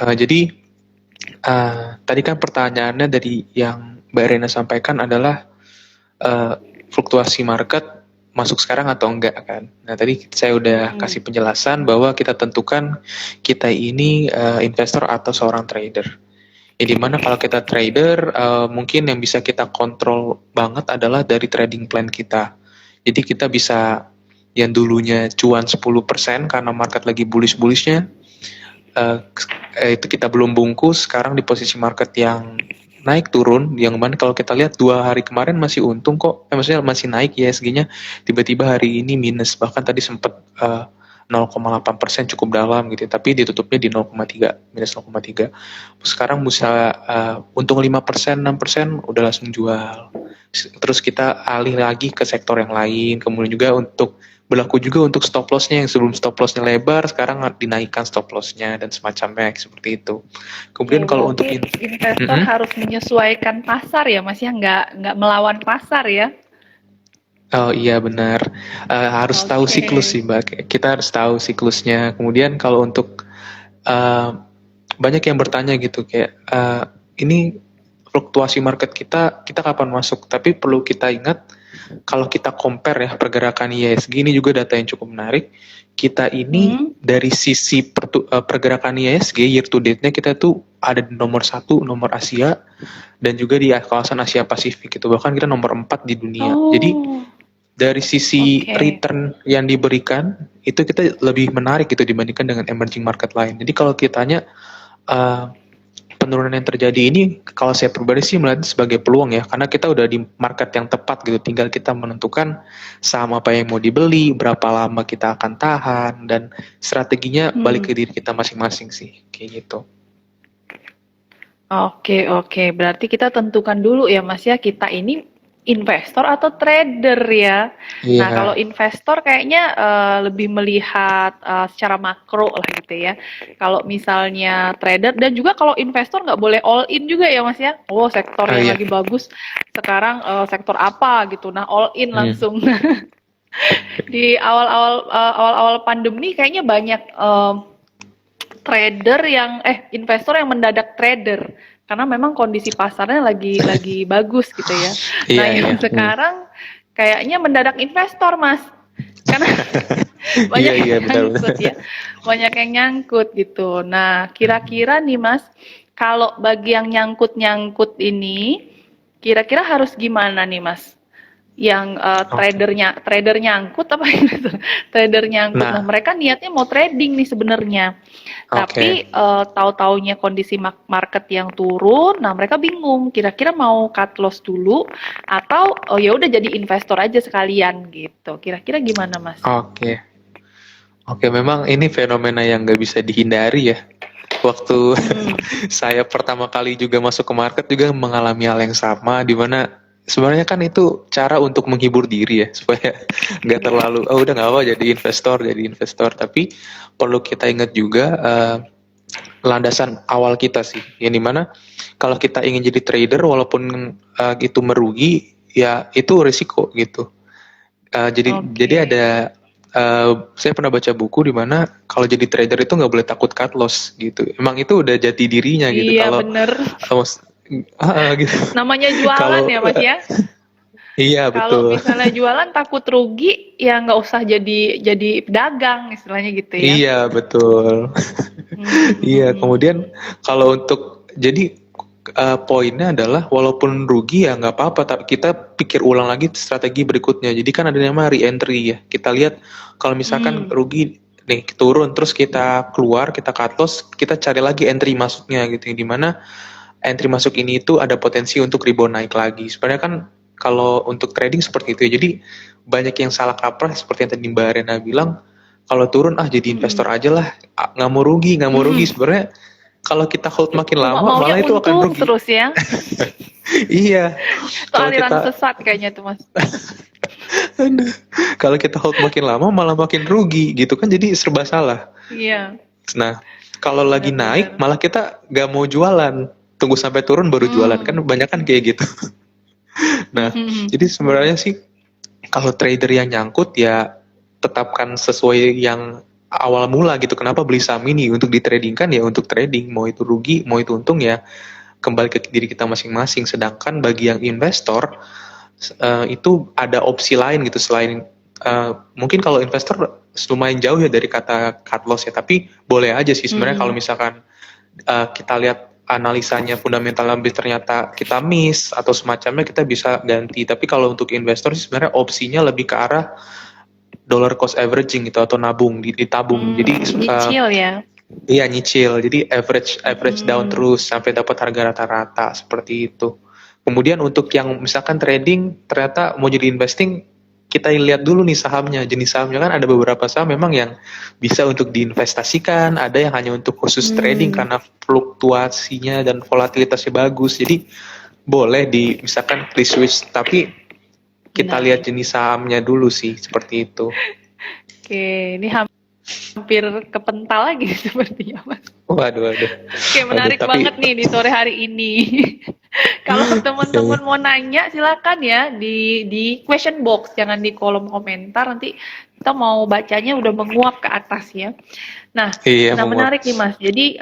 Jadi tadi kan pertanyaannya dari yang Mbak Rena sampaikan adalah uh, fluktuasi market masuk sekarang atau enggak kan. Nah tadi saya udah Mm-mm. kasih penjelasan bahwa kita tentukan kita ini investor atau seorang trader. Ya dimana kalau kita trader mungkin yang bisa kita kontrol banget adalah dari trading plan kita. Jadi kita bisa yang dulunya cuan 10% karena market lagi bullish-bullishnya, eh, itu kita belum bungkus, sekarang di posisi market yang naik turun, yang mana kalau kita lihat 2 hari kemarin masih untung kok, maksudnya masih naik ISG-nya, tiba-tiba hari ini minus, bahkan tadi sempat 0,8% cukup dalam gitu, tapi ditutupnya di 0,3, minus 0,3. Sekarang bisa untung 5%, 6% udah langsung jual. Terus kita alih lagi ke sektor yang lain, kemudian juga untuk berlaku juga untuk stop lossnya yang sebelum stop lossnya lebar, sekarang dinaikkan stop lossnya dan semacamnya seperti itu. Oke, Kemudian kalau untuk berarti investor Mm-mm. harus menyesuaikan pasar ya, Mas ya, nggak melawan pasar ya. Oh iya benar. Harus tahu Oke. siklus sih Mbak. Kita harus tahu siklusnya. Kemudian kalau untuk eh, banyak yang bertanya gitu kayak ini fluktuasi market kita kapan masuk? Tapi perlu kita ingat kalau kita compare ya pergerakan IISG ini juga data yang cukup menarik. Kita ini Hmm. dari sisi pergerakan IISG year to date-nya kita tuh ada di nomor 1 nomor Asia dan juga di kawasan Asia Pasifik itu bahkan kita nomor 4 di dunia. Jadi Oh, dari sisi oke. return yang diberikan itu kita lebih menarik gitu dibandingkan dengan emerging market lain. Jadi kalau kita tanya uh, penurunan yang terjadi ini kalau saya pribadi sih melihat sebagai peluang ya karena kita udah di market yang tepat gitu, tinggal kita menentukan saham apa yang mau dibeli, berapa lama kita akan tahan, dan strateginya balik Hmm. ke diri kita masing-masing sih kayak gitu. Oke, oke. Berarti kita tentukan dulu ya, Mas ya, kita ini investor atau trader ya. Nah, kalau Iya, investor kayaknya lebih melihat secara makro lah gitu ya. Kalau misalnya trader dan juga kalau investor nggak boleh all in juga ya, Mas ya. Oh, sektor yang iya. lagi bagus sekarang sektor apa gitu. Nah, all in Hmm. langsung. Di awal-awal pandemi kayaknya banyak trader yang investor yang mendadak trader karena memang kondisi pasarnya lagi bagus gitu ya. Iya, Nah, iya. yang Hmm. sekarang kayaknya mendadak investor, Mas. Karena Iya, banyak yang iya, nyangkut benar-benar. ya. Banyak yang nyangkut gitu. Nah, kira-kira nih, Mas, kalau bagi yang nyangkut-nyangkut ini kira-kira harus gimana nih, Mas? Yang Oke. trader nyangkut apa gitu. Trader nyangkut. Nah, Nah, mereka niatnya mau trading nih sebenarnya. oke. Tapi tahu-taunya kondisi market yang turun, nah mereka bingung kira-kira mau cut loss dulu atau oh ya udah jadi investor aja sekalian gitu. Kira-kira gimana, Mas? Oke. Oke, memang ini fenomena yang nggak bisa dihindari ya. Waktu Hmm. saya pertama kali juga masuk ke market juga mengalami hal yang sama, di mana sebenarnya kan itu cara untuk menghibur diri ya, supaya nggak Iya. terlalu, oh udah nggak apa jadi investor. Tapi perlu kita ingat juga landasan awal kita sih, yang dimana kalau kita ingin jadi trader, walaupun itu merugi, ya itu risiko gitu. Jadi Oke. ada saya pernah baca buku di mana kalau jadi trader itu nggak boleh takut cut loss gitu. Emang itu udah jati dirinya gitu. Iya Kalau bener. gitu. Namanya jualan Kalau ya, Mas ya. iya Kalau betul. misalnya jualan takut rugi, ya nggak usah jadi pedagang istilahnya gitu ya. Iya betul. Iya, kemudian Hmm. kalau untuk jadi poinnya adalah walaupun rugi ya nggak apa-apa, tapi kita pikir ulang lagi strategi berikutnya. Jadi kan ada nama re-entry ya. Kita lihat kalau misalkan Hmm. rugi nih turun terus kita keluar, kita cut loss, kita cari lagi entry masuknya gitu. Di mana entry masuk ini itu ada potensi untuk rebound naik lagi. Sebenarnya kan kalau untuk trading seperti itu ya. Jadi banyak yang salah kaprah seperti yang tadi Mbak Arena bilang, kalau turun jadi investor Hmm. aja lah, nggak mau rugi, nggak mau rugi. Hmm. Sebenarnya kalau kita hold makin Cuma lama maunya malah itu akan untung rugi. terus ya. Iya, Itu kalau aliran kita sesat kayaknya tuh, Mas. aduh, kalau kita hold makin lama malah makin rugi gitu kan, jadi serba salah. Iya, Nah, kalau lagi naik benar-benar. malah kita nggak mau jualan, tunggu sampai turun baru jualan kan, Hmm. banyak kan kayak gitu. Nah, jadi sebenarnya sih kalau trader yang nyangkut ya tetapkan sesuai yang awal mula gitu. Kenapa beli saham ini? Untuk ditradingkan ya untuk trading, mau itu rugi, mau itu untung ya kembali ke diri kita masing-masing. Sedangkan bagi yang investor itu ada opsi lain gitu selain mungkin kalau investor lumayan jauh ya dari kata cut loss ya, tapi boleh aja sih sebenarnya kalau misalkan kita lihat analisanya fundamental lebih ternyata kita miss atau semacamnya kita bisa ganti. Tapi kalau untuk investor sih sebenarnya opsinya lebih ke arah dollar cost averaging gitu atau nabung ditabung. Jadi Nyicil ya. iya nyicil. Jadi average down terus sampai dapat harga rata-rata seperti itu. Kemudian untuk yang misalkan trading ternyata mau jadi investing kita lihat dulu nih sahamnya, jenis sahamnya kan ada beberapa saham memang yang bisa untuk diinvestasikan, ada yang hanya untuk khusus trading karena fluktuasinya dan volatilitasnya bagus. Jadi boleh misalkan free switch, tapi kita lihat jenis sahamnya dulu sih, seperti itu. Oke, ini hampir kepental lagi sepertinya Mas. Waduh. Oke, menarik banget nih di sore hari ini. Kalau teman-teman mau nanya silakan ya di question box, jangan di kolom komentar, nanti kita mau bacanya udah menguap ke atas ya. Nah, menarik nih Mas. Jadi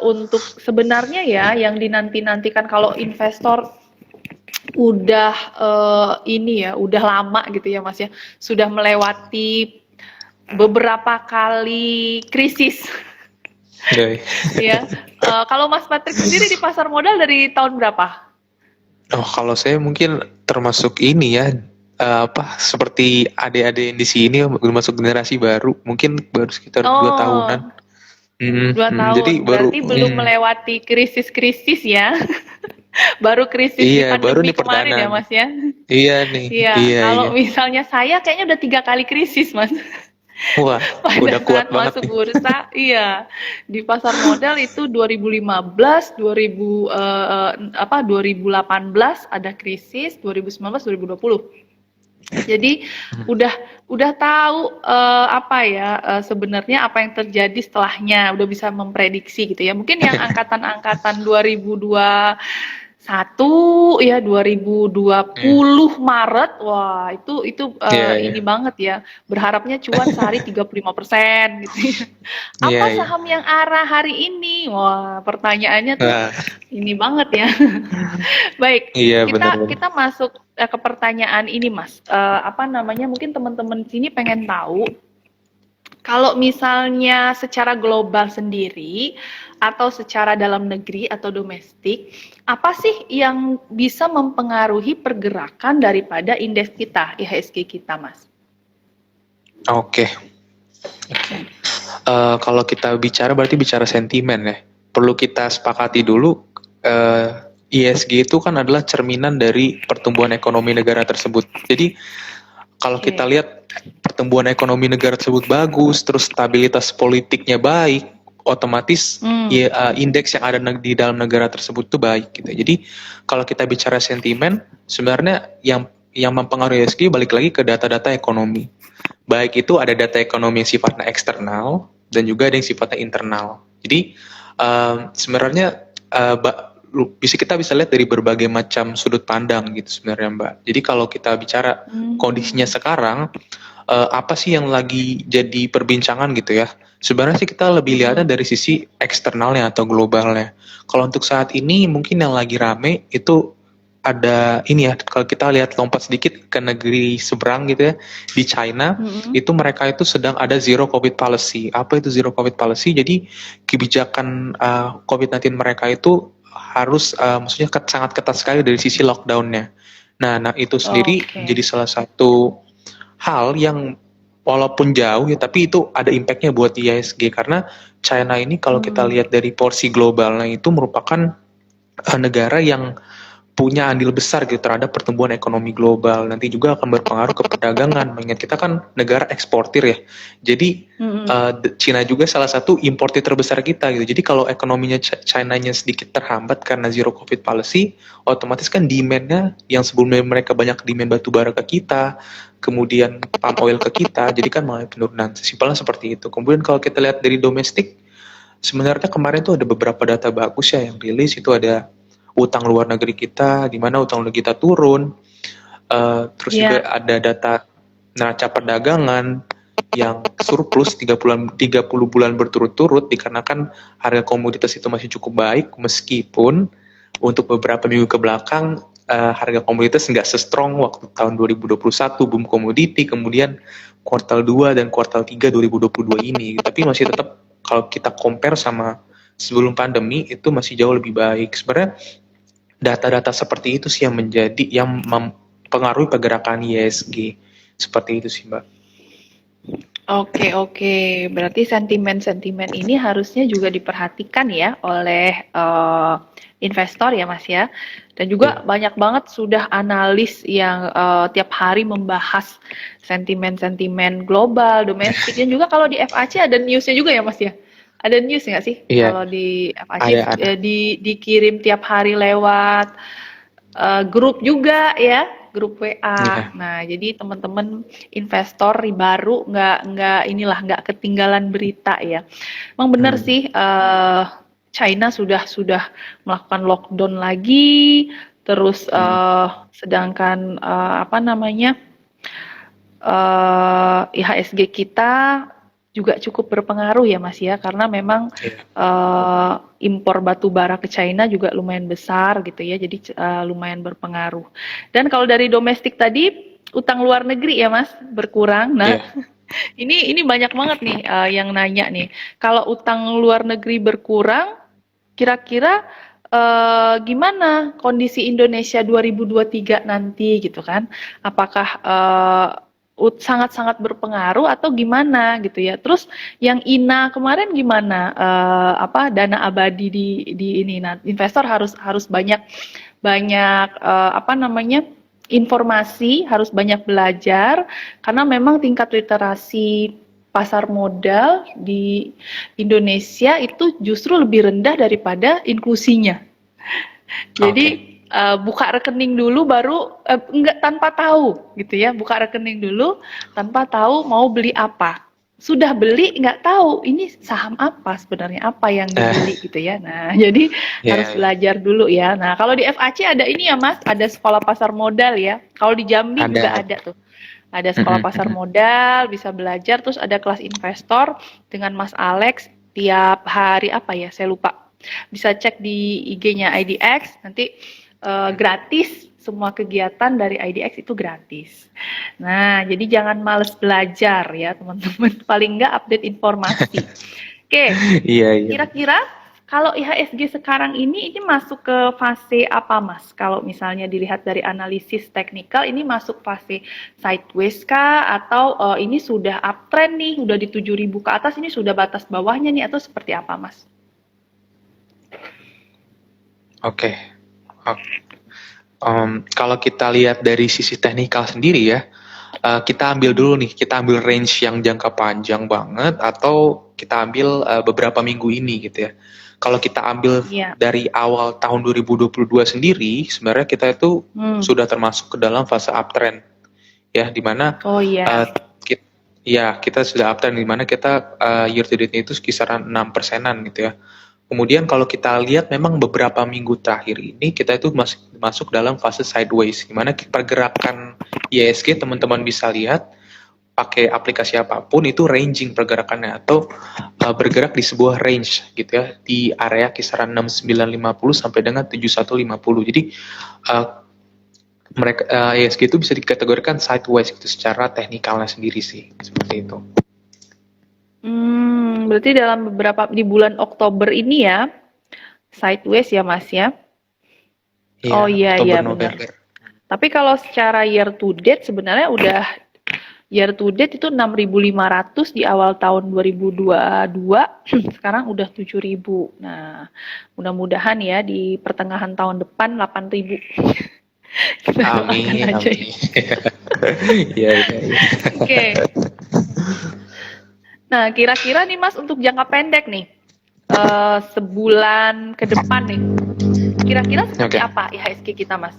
untuk sebenarnya ya yang dinanti-nantikan kalau investor udah udah lama gitu ya Mas ya, sudah melewati beberapa kali krisis. Ya, kalau Mas Patrick sendiri di pasar modal dari tahun berapa? Oh, kalau saya mungkin termasuk ini ya, seperti adik-adik di sini masuk generasi baru, mungkin baru sekitar 2 tahunan. 2 tahun. Jadi berarti belum melewati krisis-krisis ya. Baru krisis di pandemi kemarin ya Mas ya. Iya nih. Iya. Kalau misalnya saya kayaknya udah 3 kali krisis Mas. Wah, udah kuat banget masuk bursa, iya. Di pasar modal itu 2015, 2018 ada krisis, 2019, 2020. Jadi udah tahu sebenarnya apa yang terjadi setelahnya, udah bisa memprediksi gitu ya. Mungkin yang angkatan 2021 ya 2020 Maret, wah itu ini banget ya, berharapnya cuan sehari 35% gitu ya. Apa saham yang arah hari ini? Wah pertanyaannya tuh ini banget ya. Baik, kita masuk ke pertanyaan ini Mas. Mungkin teman-teman sini pengen tahu kalau misalnya secara global sendiri atau secara dalam negeri atau domestik, apa sih yang bisa mempengaruhi pergerakan daripada indeks kita, IHSG kita, Mas? Oke. Kalau kita berarti bicara sentimen ya. Perlu kita sepakati dulu, IHSG itu kan adalah cerminan dari pertumbuhan ekonomi negara tersebut. Jadi kalau kita lihat pertumbuhan ekonomi negara tersebut bagus, terus stabilitas politiknya baik, otomatis indeks yang ada di dalam negara tersebut itu baik gitu. Jadi kalau kita bicara sentimen, sebenarnya yang mempengaruhi IHSG balik lagi ke data-data ekonomi. Baik itu ada data ekonomi yang sifatnya eksternal dan juga ada yang sifatnya internal. Jadi sebenarnya kita bisa lihat dari berbagai macam sudut pandang gitu sebenarnya Mbak. Jadi kalau kita bicara kondisinya sekarang, apa sih yang lagi jadi perbincangan gitu ya? Sebenarnya sih kita lebih lihatnya dari sisi eksternalnya atau globalnya. Kalau untuk saat ini mungkin yang lagi rame itu ada ini ya, kalau kita lihat lompat sedikit ke negeri seberang gitu ya, di China, itu mereka itu sedang ada zero COVID policy. Apa itu zero COVID policy? Jadi kebijakan COVID-19 mereka itu harus maksudnya sangat ketat sekali dari sisi lockdown-nya. Nah itu sendiri jadi salah satu hal yang walaupun jauh ya, tapi itu ada impact-nya buat IHSG karena China ini kalau kita lihat dari porsi globalnya itu merupakan negara yang punya andil besar gitu terhadap pertumbuhan ekonomi global. Nanti juga akan berpengaruh ke perdagangan. Mengingat kita kan negara eksportir ya. Jadi China juga salah satu importir terbesar kita gitu. Jadi kalau ekonominya China-nya sedikit terhambat karena zero COVID policy, otomatis kan demand-nya yang sebelumnya mereka banyak demand batu bara ke kita, kemudian palm oil ke kita, jadi kan mengalami penurunan. Simpelnya seperti itu. Kemudian kalau kita lihat dari domestik, sebenarnya kemarin tuh ada beberapa data bagus ya yang rilis. Itu ada utang luar negeri kita, di mana utang luar negeri kita turun, terus juga ada data neraca perdagangan, yang surplus 30 bulan berturut-turut dikarenakan harga komoditas itu masih cukup baik meskipun untuk beberapa minggu ke belakang harga komoditas nggak se-strong waktu tahun 2021 boom komoditi, kemudian kuartal 2 dan kuartal 3 2022 ini. Tapi masih tetap kalau kita compare sama sebelum pandemi itu masih jauh lebih baik. Sebenarnya data-data seperti itu sih yang mempengaruhi pergerakan ISG. Seperti itu sih, Mbak. Oke, oke. Berarti sentimen-sentimen ini harusnya juga diperhatikan ya oleh investor ya, Mas ya. Dan juga banyak banget sudah analis yang tiap hari membahas sentimen-sentimen global, domestik, dan juga kalau di FAC ada newsnya juga ya, Mas ya. Ada news nggak sih? Iya, Kalau di FAC ada. dikirim tiap hari lewat grup juga ya, grup WA. Iya. Nah, jadi teman-teman investor baru nggak ketinggalan berita ya. Emang benar sih China sudah melakukan lockdown lagi, terus sedangkan apa namanya IHSG kita juga cukup berpengaruh ya Mas ya, karena memang impor batu bara ke China juga lumayan besar gitu ya, jadi lumayan berpengaruh. Dan kalau dari domestik tadi, utang luar negeri ya Mas berkurang. Nah, ini banyak banget nih yang nanya nih, kalau utang luar negeri berkurang, kira-kira gimana kondisi Indonesia 2023 nanti gitu kan? Apakah sangat-sangat berpengaruh atau gimana gitu ya? Terus yang INA kemarin gimana? Dana abadi di ini? Nah, investor harus banyak apa namanya? Informasi, harus banyak belajar karena memang tingkat literasi pasar modal di Indonesia itu justru lebih rendah daripada inklusinya. Jadi buka rekening dulu baru enggak tanpa tahu gitu ya, buka rekening dulu tanpa tahu mau beli apa. Sudah beli nggak tahu ini saham apa sebenarnya, apa yang dibeli gitu ya. Nah, jadi harus belajar dulu ya. Nah, kalau di FAC ada ini ya Mas, ada sekolah pasar modal ya. Kalau di Jambi juga ada tuh. Ada sekolah pasar modal, bisa belajar, terus ada kelas investor dengan Mas Alex tiap hari apa ya, saya lupa. Bisa cek di IG-nya IDX, nanti gratis, semua kegiatan dari IDX itu gratis. Nah, jadi jangan males belajar ya teman-teman, paling nggak update informasi. Oke, kira-kira kalau IHSG sekarang ini masuk ke fase apa Mas? Kalau misalnya dilihat dari analisis teknikal, ini masuk fase sideways kah? Atau ini sudah uptrend nih, udah di 7.000 ke atas, ini sudah batas bawahnya nih, atau seperti apa Mas? Oke. Kalau kita lihat dari sisi teknikal sendiri ya, kita ambil dulu nih, kita ambil range yang jangka panjang banget atau kita ambil beberapa minggu ini gitu ya. Kalau kita ambil dari awal tahun 2022 sendiri, sebenarnya kita itu sudah termasuk ke dalam fase uptrend ya, di mana kita sudah uptrend, di mana kita year to date itu kisaran 6%-an gitu ya. Kemudian kalau kita lihat memang beberapa minggu terakhir ini kita itu masuk dalam fase sideways, di mana pergerakan IHSG teman-teman bisa lihat pakai aplikasi apapun itu ranging pergerakannya atau bergerak di sebuah range gitu ya, di area kisaran 6950 sampai dengan 7150. Jadi IHSG itu bisa dikategorikan sideways gitu secara teknikalnya sendiri sih, seperti itu. Berarti dalam di bulan Oktober ini ya, sideways ya Mas ya? Iya, benar. Tapi kalau secara year to date sebenarnya udah year to date itu 6.500 di awal tahun 2022, sekarang udah 7.000. Nah, mudah-mudahan ya di pertengahan tahun depan 8.000. Amin. Iya. Oke. Nah, kira-kira nih Mas untuk jangka pendek nih, sebulan ke depan nih, kira-kira seperti apa IHSG kita Mas?